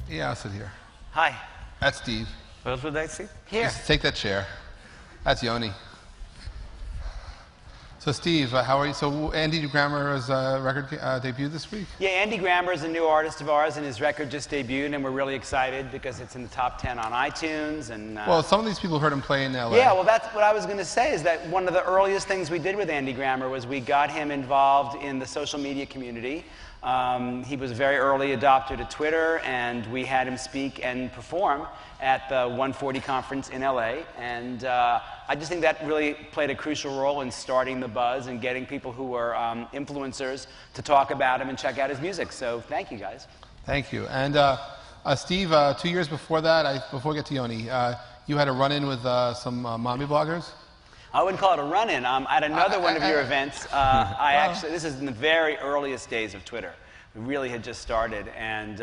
Yeah, I'll sit here. Hi. That's Steve. Where should I sit? Here. Just take that chair. That's Yoni. So Steve, how are you? So Andy Grammer's record debuted this week? Yeah, Andy Grammer is a new artist of ours, and his record just debuted, and we're really excited because it's in the top 10 on iTunes. And well, some of these people heard him play in LA. Yeah, well, that's what I was going to say, is that one of the earliest things we did with Andy Grammer was we got him involved in the social media community. He was a very early adopter to Twitter, and we had him speak and perform at the 140 conference in LA. And I just think that really played a crucial role in starting the buzz and getting people who were influencers to talk about him and check out his music. So thank you, guys. Thank you. And Steve, 2 years before that, before we get to Yoni, you had a run-in with some mommy bloggers? I wouldn't call it a run-in. At another one of your events, actually, this is in the very earliest days of Twitter. We really had just started, and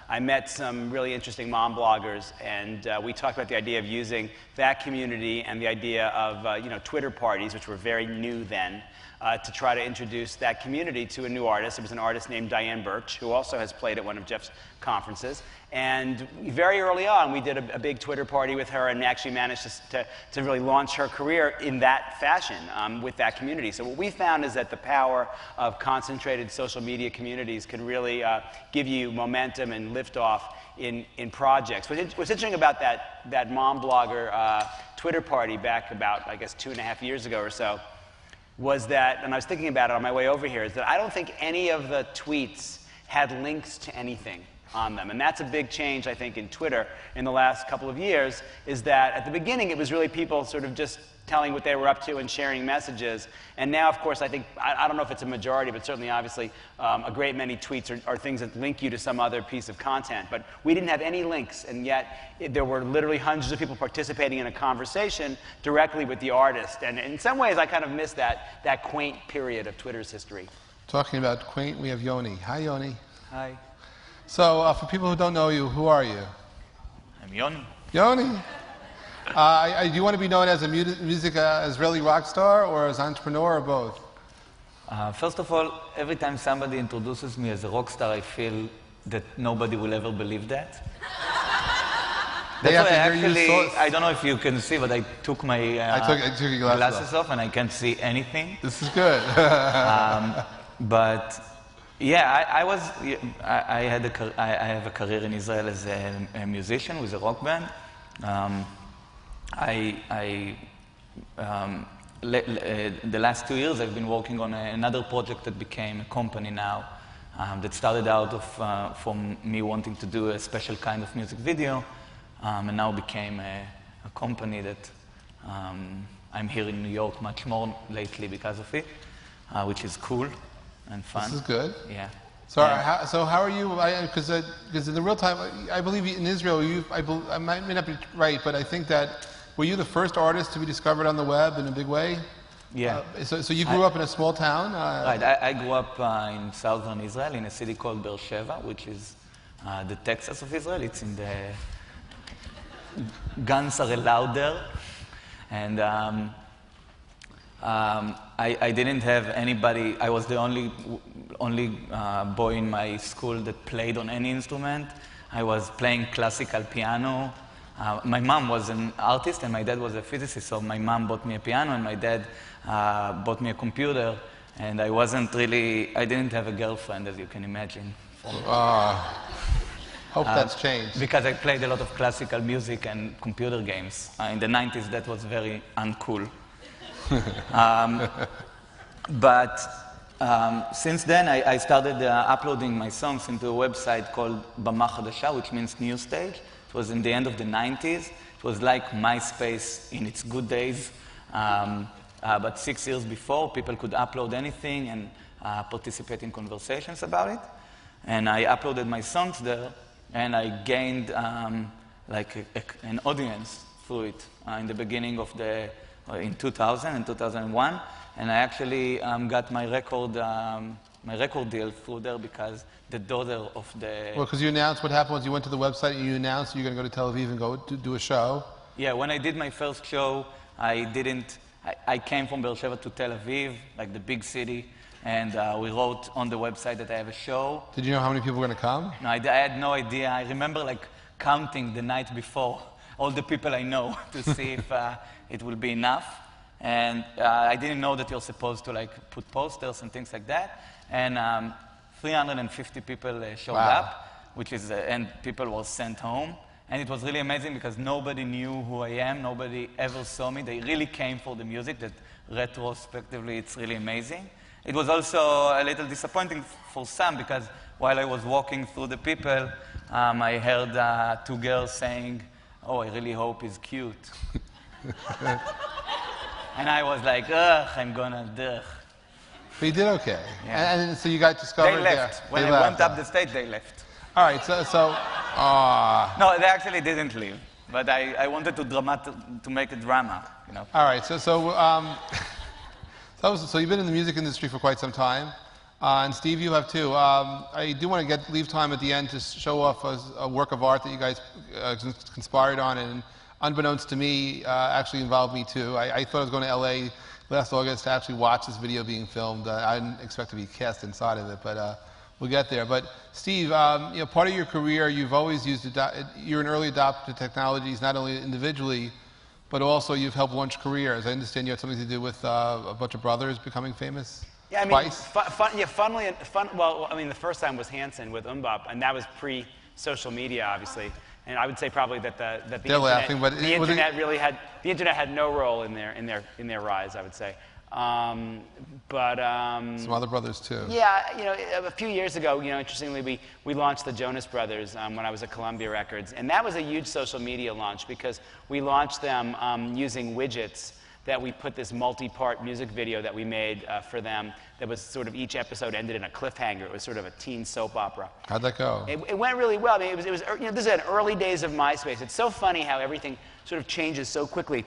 I met some really interesting mom bloggers, and we talked about the idea of using that community and the idea of Twitter parties, which were very new then, to try to introduce that community to a new artist. There was an artist named Diane Birch, who also has played at one of Jeff's conferences. And very early on, we did a big Twitter party with her and actually managed to really launch her career in that fashion with that community. So what we found is that the power of concentrated social media communities can really give you momentum and lift off in projects. What's interesting about that mom blogger Twitter party back about, I guess, 2.5 years ago or so, was that, and I was thinking about it on my way over here, is that I don't think any of the tweets had links to anything on them. And that's a big change, I think, in Twitter in the last couple of years, is that at the beginning it was really people sort of just telling what they were up to and sharing messages. And now, of course, I think, I don't know if it's a majority, but certainly, obviously, a great many tweets are things that link you to some other piece of content. But we didn't have any links, and yet there were literally hundreds of people participating in a conversation directly with the artist. And in some ways, I kind of miss that quaint period of Twitter's history. Talking about quaint, we have Yoni. Hi, Yoni. Hi. So, for people who don't know you, who are you? I'm Yoni. Yoni? Do you want to be known as a music Israeli rock star or as entrepreneur or both? First of all, every time somebody introduces me as a rock star, I feel that nobody will ever believe that. That's why actually, I don't know if you can see, but I took my I took your glasses off and I can't see anything. This is good. But yeah, I have a career in Israel as a musician with a rock band. The last 2 years I've been working on another project that became a company now, that started out from me wanting to do a special kind of music video, and now became a company that I'm here in New York much more lately because of it, which is cool and fun. This is good. Yeah. So how are you? Because in the real time, I believe in Israel, I may not be right, but I think that were you the first artist to be discovered on the web in a big way? Yeah. So you grew up in a small town? Right. I grew up in southern Israel in a city called Be'er Sheva, which is the Texas of Israel. It's in the guns are allowed there, and I didn't have anybody. I was the only boy in my school that played on any instrument. I was playing classical piano. My mom was an artist and my dad was a physicist, so my mom bought me a piano and my dad bought me a computer, and I didn't have a girlfriend, as you can imagine. Hope that's changed. Because I played a lot of classical music and computer games. In the 90s, that was very uncool. But since then, I started uploading my songs into a website called Bama Chadasha, which means new stage. It was in the end of the 90s. It was like MySpace in its good days. But 6 years before, people could upload anything and participate in conversations about it. And I uploaded my songs there, and I gained an audience through it in the beginning of in 2000 and 2001. And I actually got my record deal through there because the daughter of the... Well, because you announced what happened was you went to the website and you announced you're going to go to Tel Aviv and go do a show. Yeah, when I did my first show, I didn't I came from Beersheba to Tel Aviv, like the big city, and we wrote on the website that I have a show. Did you know how many people were going to come? No, I had no idea. I remember like counting the night before all the people I know to see if it will be enough. And I didn't know that you're supposed to like put posters and things like that. And 350 people showed up, which is, and people were sent home. And it was really amazing because nobody knew who I am. Nobody ever saw me. They really came for the music. That retrospectively, it's really amazing. It was also a little disappointing for some because while I was walking through the people, I heard 2 girls saying, "Oh, I really hope he's cute." And I was like, ugh, I'm gonna ugh. But you did okay. Yeah. And so you got discovered. They left. Yeah, When they I left, went up the stage, they left. All right, so No, they actually didn't leave. But I wanted to make a drama, you know. all right, so you've been in the music industry for quite some time, and Steve, you have too. I do want to leave time at the end to show off a work of art that you guys conspired on, and unbeknownst to me, actually involved me too. I thought I was going to LA last August to actually watch this video being filmed. I didn't expect to be cast inside of it, but we'll get there. But Steve, you know, part of your career, you've always used, you're an early adopter to technologies, not only individually, but also you've helped launch careers. I understand you had something to do with a bunch of brothers becoming famous. Yeah, I mean, twice. Well, I mean, the first time was Hanson with Umbop, and that was pre-social media, obviously. And I would say probably that the internet had no role in their rise, I would say. Some other brothers too. Yeah, you know, a few years ago, you know, interestingly, we launched the Jonas Brothers when I was at Columbia Records, and that was a huge social media launch because we launched them using widgets that we put this multi-part music video that we made for them that was sort of each episode ended in a cliffhanger. It was sort of a teen soap opera. How'd that go? It went really well. I mean, it was you know, this is an early days of MySpace. It's so funny how everything sort of changes so quickly.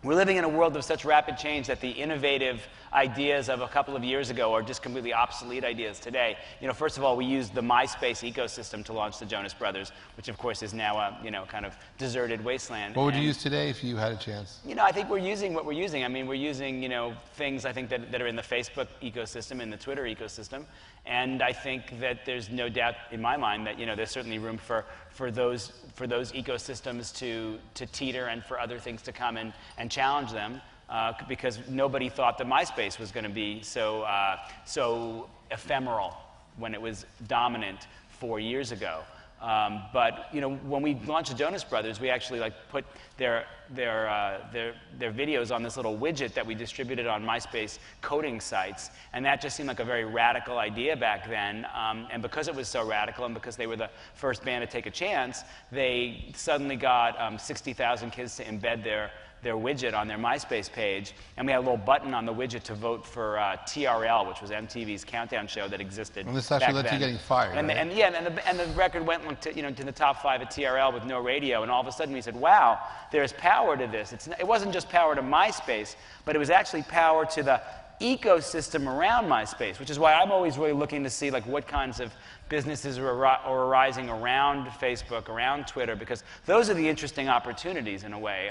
We're living in a world of such rapid change that the innovative ideas of a couple of years ago are just completely obsolete ideas today. You know, first of all, we used the MySpace ecosystem to launch the Jonas Brothers, which of course is now a, you know, kind of deserted wasteland. What would you use today if you had a chance? You know, I think we're using what we're using. I mean, we're using, you know, things I think that are in the Facebook ecosystem, in the Twitter ecosystem, and I think that there's no doubt in my mind that, you know, there's certainly room for those ecosystems to teeter and for other things to come and challenge them. Because nobody thought that MySpace was going to be so ephemeral when it was dominant 4 years ago. But you know, when we launched the Jonas Brothers, we actually like put their videos on this little widget that we distributed on MySpace coding sites, and that just seemed like a very radical idea back then. And because it was so radical, and because they were the first band to take a chance, they suddenly got 60,000 kids to embed their widget on their MySpace page, and we had a little button on the widget to vote for TRL, which was MTV's countdown show that existed. And this actually led to you getting fired, and, right? and the record went to, you know, to the top 5 at TRL with no radio, and all of a sudden we said, wow, there's power to this. It wasn't just power to MySpace, but it was actually power to the ecosystem around MySpace, which is why I'm always really looking to see like what kinds of businesses are arising around Facebook, around Twitter, because those are the interesting opportunities in a way.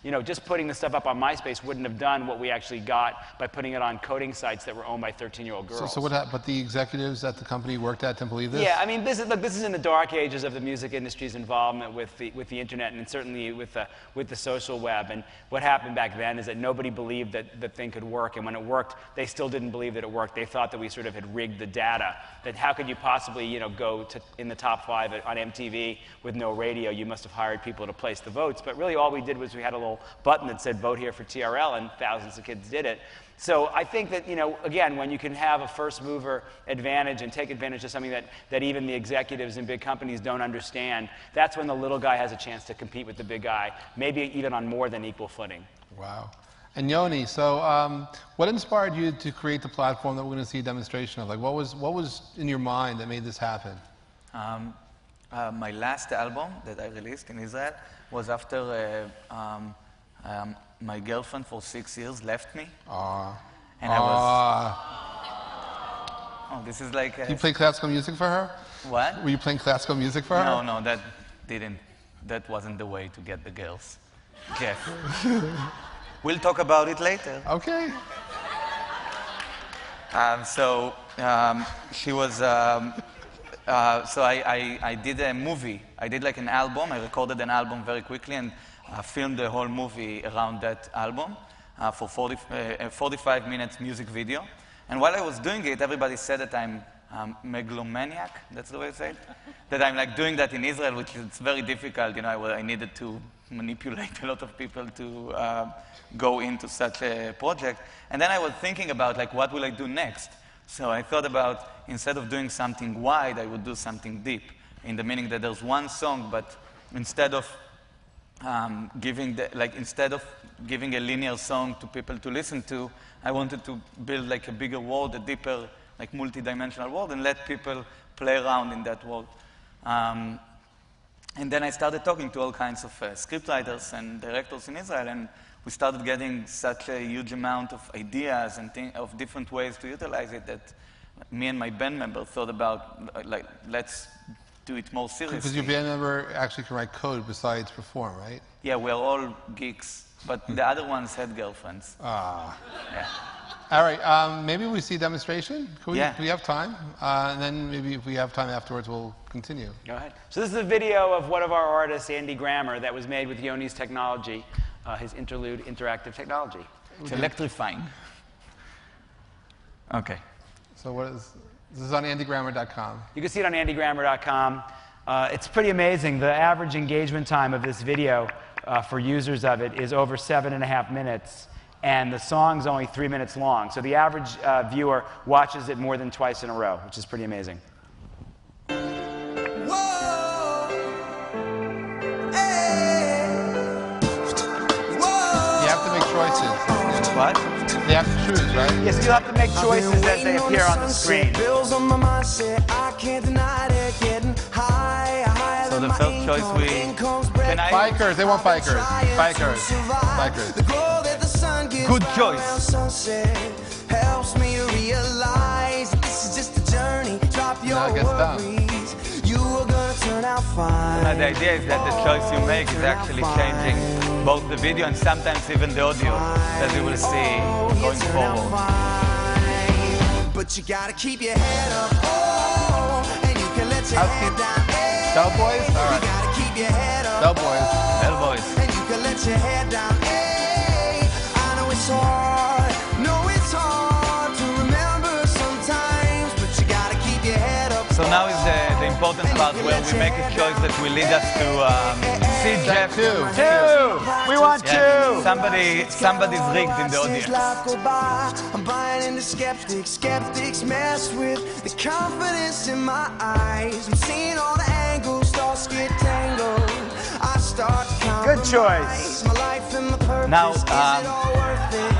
You know, just putting the stuff up on MySpace wouldn't have done what we actually got by putting it on coding sites that were owned by 13-year-old girls. So what happened? But the executives at the company worked at didn't believe this? Yeah, I mean, this is in the dark ages of the music industry's involvement with the internet and certainly with the social web. And what happened back then is that nobody believed that the thing could work, and when it worked, they still didn't believe that it worked. They thought that we sort of had rigged the data. That how could you possibly, you know, go to in the top 5 on MTV with no radio? You must have hired people to place the votes. But really, all we did was we had a little button that said "Vote here for TRL," and thousands of kids did it. So I think that, you know, again, when you can have a first mover advantage and take advantage of something that even the executives in big companies don't understand, that's when the little guy has a chance to compete with the big guy, maybe even on more than equal footing. Wow. And Yoni, so what inspired you to create the platform that we're going to see a demonstration of? Like, what was in your mind that made this happen? My last album that I released in Israel was after my girlfriend for 6 years left me. And I was... Oh, this is like... Did you play classical music for her? What? Were you playing classical music for her? No, that wasn't the way to get the girls. Jeff. We'll talk about it later. Okay. She was, I did a movie. I did like an album. I recorded an album very quickly and filmed the whole movie around that album for 45 minutes music video. And while I was doing it, everybody said that I'm megalomaniac, that's the way to say it? That I'm like doing that in Israel, which is very difficult. You know, I needed to manipulate a lot of people to go into such a project. And then I was thinking about like, what will I do next? So I thought about, instead of doing something wide, I would do something deep, in the meaning that there's one song, but instead of giving a linear song to people to listen to, I wanted to build like a bigger world, a deeper, like multi-dimensional world, and let people play around in that world. And then I started talking to all kinds of scriptwriters and directors in Israel, and we started getting such a huge amount of ideas and of different ways to utilize it that me and my band member thought about, like, let's do it more seriously. Because your band member actually can write code besides perform, right? Yeah, we're all geeks, but the other ones had girlfriends. Ah. Yeah. All right, maybe we see a demonstration. Can we have time? And then maybe if we have time afterwards, we'll continue. Go ahead. So this is a video of one of our artists, Andy Grammer, that was made with Yoni's technology, his Interlude interactive technology. It's electrifying. Okay. So this is on andygrammer.com. You can see it on andygrammer.com. It's pretty amazing. The average engagement time of this video for users of it is over 7.5 minutes. And the song's only 3 minutes long. So the average viewer watches it more than twice in a row, which is pretty amazing. Whoa. Hey. Whoa. You have to make choices. What? They have to choose, right? Yes, you'll have to make choices as they appear on the screen. So the first choice Bikers, they want bikers. Bikers. Good choice. Helps me realize this is just a journey. Drop your worries. You are gonna turn out fine. The idea is that the choice you make is actually changing both the video and sometimes even the audio that you will see going forward. But you gotta keep your head up, oh, and you can let your head down. Bellboys? All right. You gotta keep your head up, Bellboys. and you can let your head down. It's hard, no, it's hard to remember sometimes, but you gotta keep your head up. So now is the important part where we make a choice that will lead us to see Jeff. Two! We want two! Somebody's rigged in the audience. I'm buying into skeptics. Skeptics mess with the confidence in my eyes. I'm seeing all the angles, thoughts get tangled. I start to good choice. My life and my purpose. Now, is it all worth it?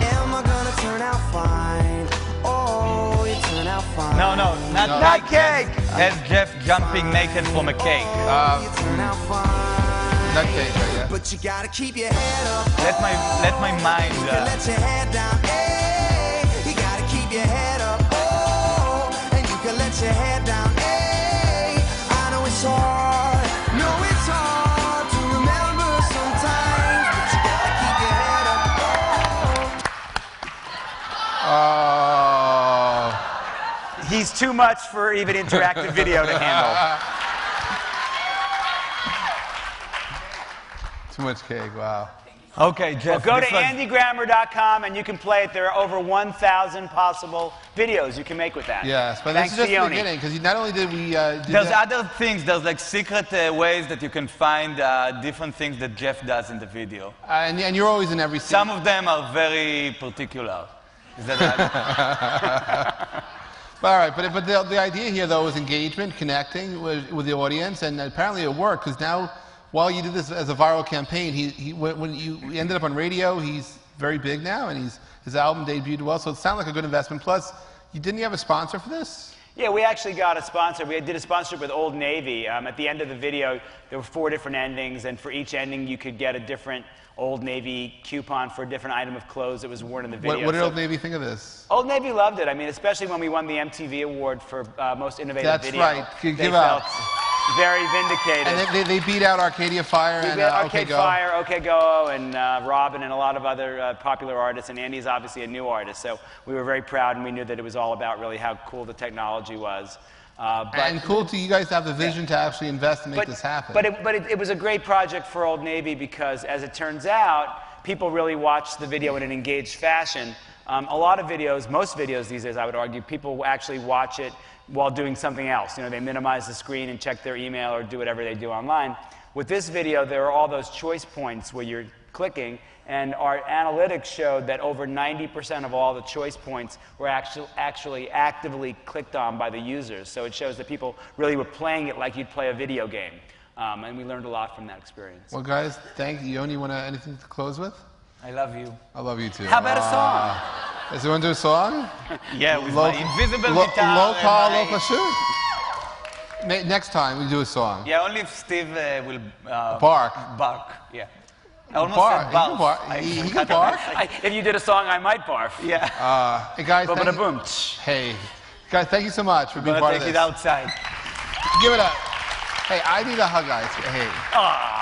Am I gonna turn out fine? Oh, you turn out fine. No, not cake. As Jeff jumping naked from a cake. You turn out fine. Not cake, I guess. But you gotta keep your head up. Let my mind. You can let your head down. Hey, you gotta keep your head up. Oh, and you can let your head down. Hey, I know it's hard. No, it's hard to remember sometimes, but you gotta keep your head up. Oh. He's too much for even interactive video to handle. Too much cake, wow. Okay, Jeff. Well, go to andygrammer.com and you can play it. There are over 1,000 possible videos you can make with that. Yes, but Thanks this is just to the Yoni. beginning, because not only did we There's other things. There's like secret ways that you can find different things that Jeff does in the video. and you're always in every scene. Some of them are very particular. Is that right? All right, but the idea here, though, is engagement, connecting with the audience, and apparently it worked, because now, while you did this as a viral campaign, when you ended up on radio, he's very big now, and his album debuted well, so it sounded like a good investment. Plus, didn't you have a sponsor for this? Yeah, we actually got a sponsor. We did a sponsorship with Old Navy. At the end of the video, there were 4 different endings, and for each ending, you could get a different Old Navy coupon for a different item of clothes that was worn in the video. What did Old Navy think of this? Old Navy loved it. I mean, especially when we won the MTV award for Most Innovative Video. That's right. Give up. very vindicated. And they beat out Arcadia Fire and Arcade OK Go. Fire, OK Go, and Robin, and a lot of other popular artists. And Andy's obviously a new artist, so we were very proud, and we knew that it was all about really how cool the technology was. And cool to you guys to have the vision to actually invest and make this happen. But it was a great project for Old Navy because, as it turns out, people really watched the video in an engaged fashion. A lot of videos, most videos these days, I would argue, people actually watch it while doing something else. You know, they minimize the screen and check their email or do whatever they do online. With this video, there are all those choice points where you're clicking, and our analytics showed that over 90% of all the choice points were actually actively clicked on by the users. So it shows that people really were playing it like you'd play a video game. And we learned a lot from that experience. Well, guys, thank you. Yoni, you want anything to close with? I love you. I love you too. How about a song? Does anyone do a song? Yeah, with my invisible guitar. Local shoot. Next time we do a song. Yeah, only if Steve will bark. Bark, yeah. I almost Bark. said bark. He can bark. If you did a song, I might barf. Yeah. Hey guys, Boom. hey guys, thank you so much for being part of this. Take it outside. Give it up. Hey, I need a hug, guys. Hey.